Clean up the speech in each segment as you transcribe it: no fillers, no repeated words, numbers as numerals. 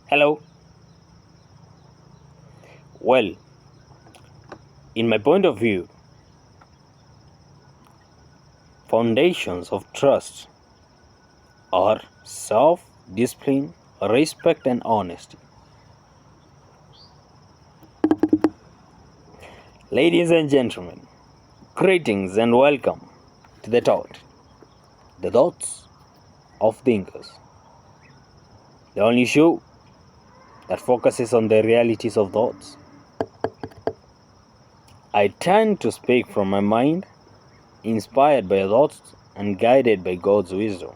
Hello. Well, in my point of view, foundations of trust are self-discipline, respect, and honesty. Ladies and gentlemen, greetings and welcome to the T.O.T, the thoughts of thinkers, the only show that focuses on the realities of thoughts. I tend to speak from my mind, inspired by thoughts and guided by God's wisdom.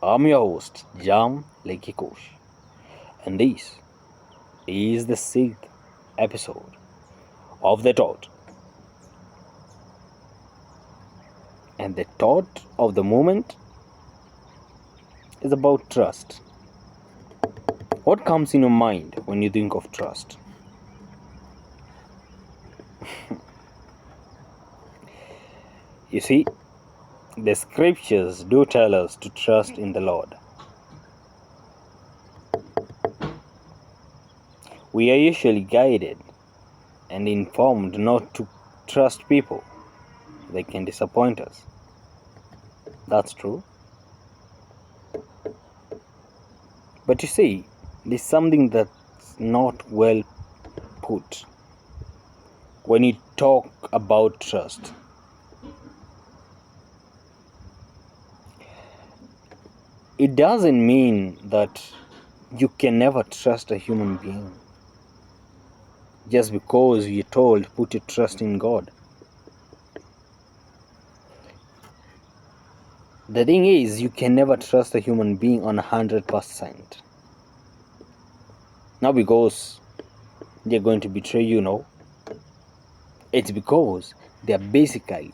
I'm your host, JAMM Leki Kush, and this is the 6th episode of the T.O.T. And the thought of the moment is about trust. What comes in your mind when you think of trust? You see, the scriptures do tell us to trust in the Lord. We are usually guided and informed not to trust people. They can disappoint us. That's true. But you see, there's something that's not well put when you talk about trust. It doesn't mean that you can never trust a human being just because you're told put your trust in God. The thing is, you can never trust a human being on 100%. Not because they're going to betray you, no. It's because they're basically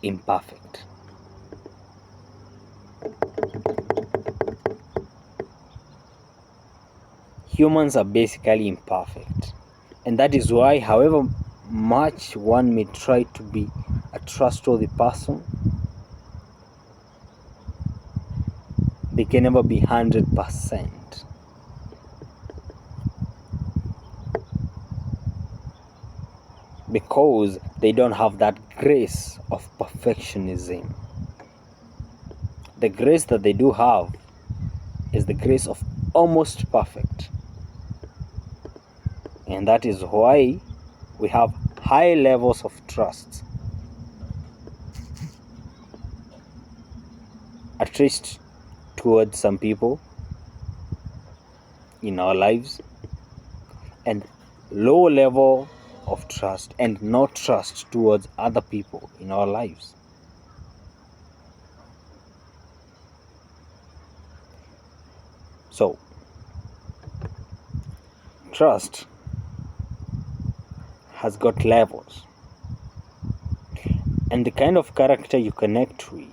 imperfect. Humans are basically imperfect. And that is why, however much one may try to be a trustworthy person, they can never be 100%. Because they don't have that grace of perfectionism. The grace that they do have is the grace of almost perfect. And that is why we have high levels of trust. At least towards some people in our lives, and low level of trust and no trust towards other people in our lives. So, trust has got levels, and the kind of character you connect with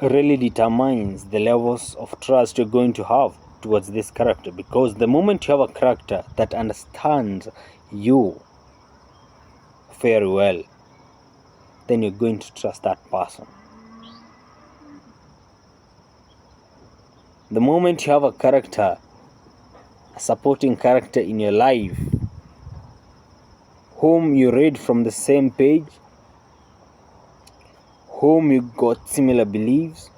really determines the levels of trust you're going to have towards this character. Because the moment you have a character that understands you very well, then you're going to trust that person. The moment you have a character, a supporting character in your life, whom you read from the same page, whom you got similar beliefs,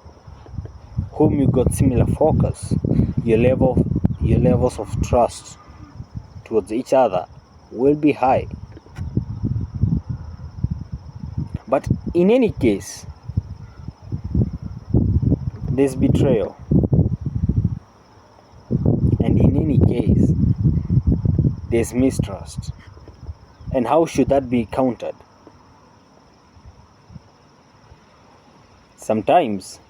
whom you got similar focus, your levels of trust towards each other will be high. But in any case, there's betrayal. And in any case, there's mistrust. And how should that be countered? Sometimes,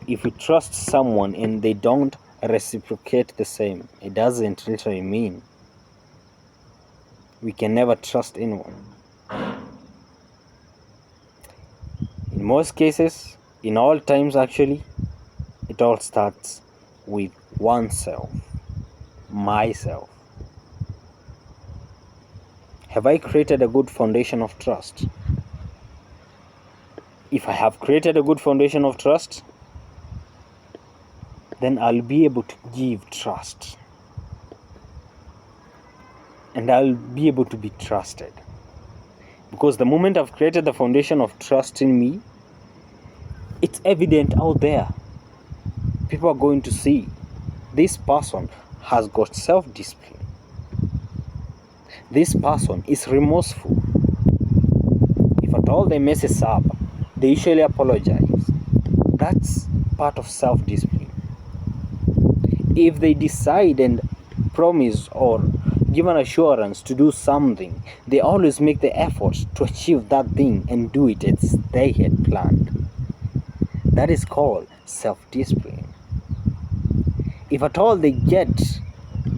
if we trust someone and they don't reciprocate the same, it doesn't literally mean we can never trust anyone. In most cases, in all times actually, it all starts with oneself, myself. Have I created a good foundation of trust? If I have created a good foundation of trust, then I'll be able to give trust. And I'll be able to be trusted. Because the moment I've created the foundation of trust in me, it's evident out there. People are going to see this person has got self-discipline. This person is remorseful. If at all they messes up, they usually apologize. That's part of self-discipline. If they decide and promise or give an assurance to do something, they always make the effort to achieve that thing and do it as they had planned. That is called self-discipline. If at all they get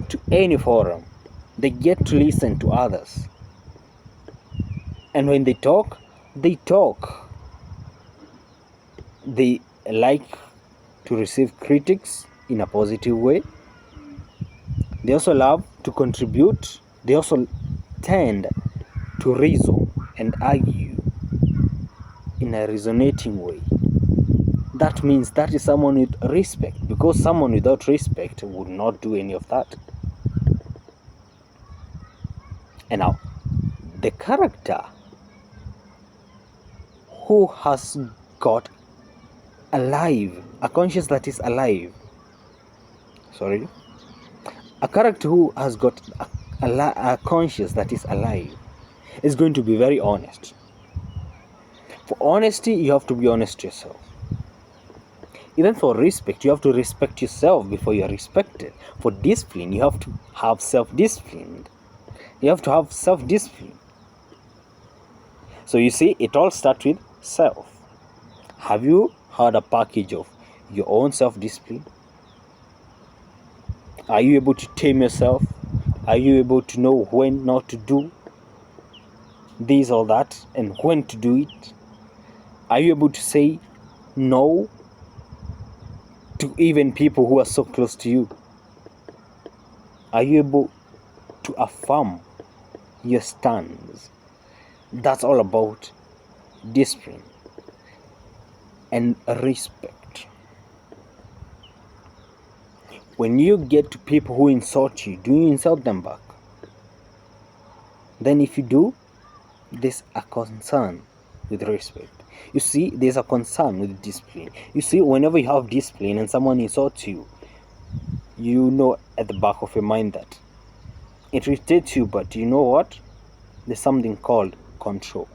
to any forum, they get to listen to others. And when they talk, they like to receive critics in a positive way. They also love to contribute. They also tend to reason and argue in a resonating way. That means that is someone with respect, because someone without respect would not do any of that. And now, the character who has got a conscience that is alive, a character who has got a conscience that is alive is going to be very honest. For honesty, you have to be honest to yourself. Even for respect, you have to respect yourself before you are respected. For discipline, you have to have self-discipline. You have to have self-discipline. So you see, it all starts with self. Have you had a package of your own self-discipline? Are you able to tame yourself? Are you able to know when not to do this or that and when to do it? Are you able to say no to even people who are so close to you? Are you able to affirm your stands? That's all about discipline and respect. When you get to people who insult you, do you insult them back? Then if you do, there's a concern with respect. You see, there's a concern with discipline. You see, whenever you have discipline and someone insults you, you know at the back of your mind that it irritates you, but you know what? There's something called control.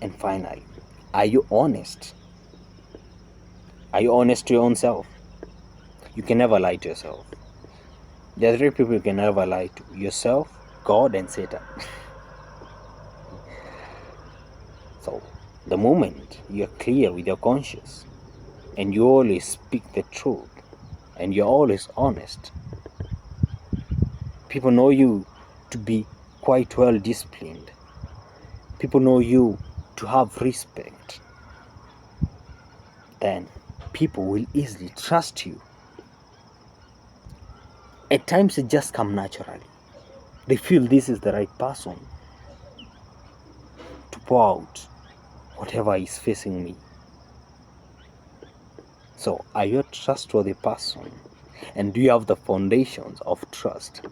And finally, are you honest? Are you honest to your own self? You can never lie to yourself. There are three people you can never lie to: yourself, God, and Satan. So, the moment you're clear with your conscience and you always speak the truth and you're always honest, people know you to be quite well disciplined. People know you to have respect. Then people will easily trust you. At times it just comes naturally. They feel this is the right person to pour out whatever is facing me. So, are you a trustworthy person? And do you have the foundations of trust?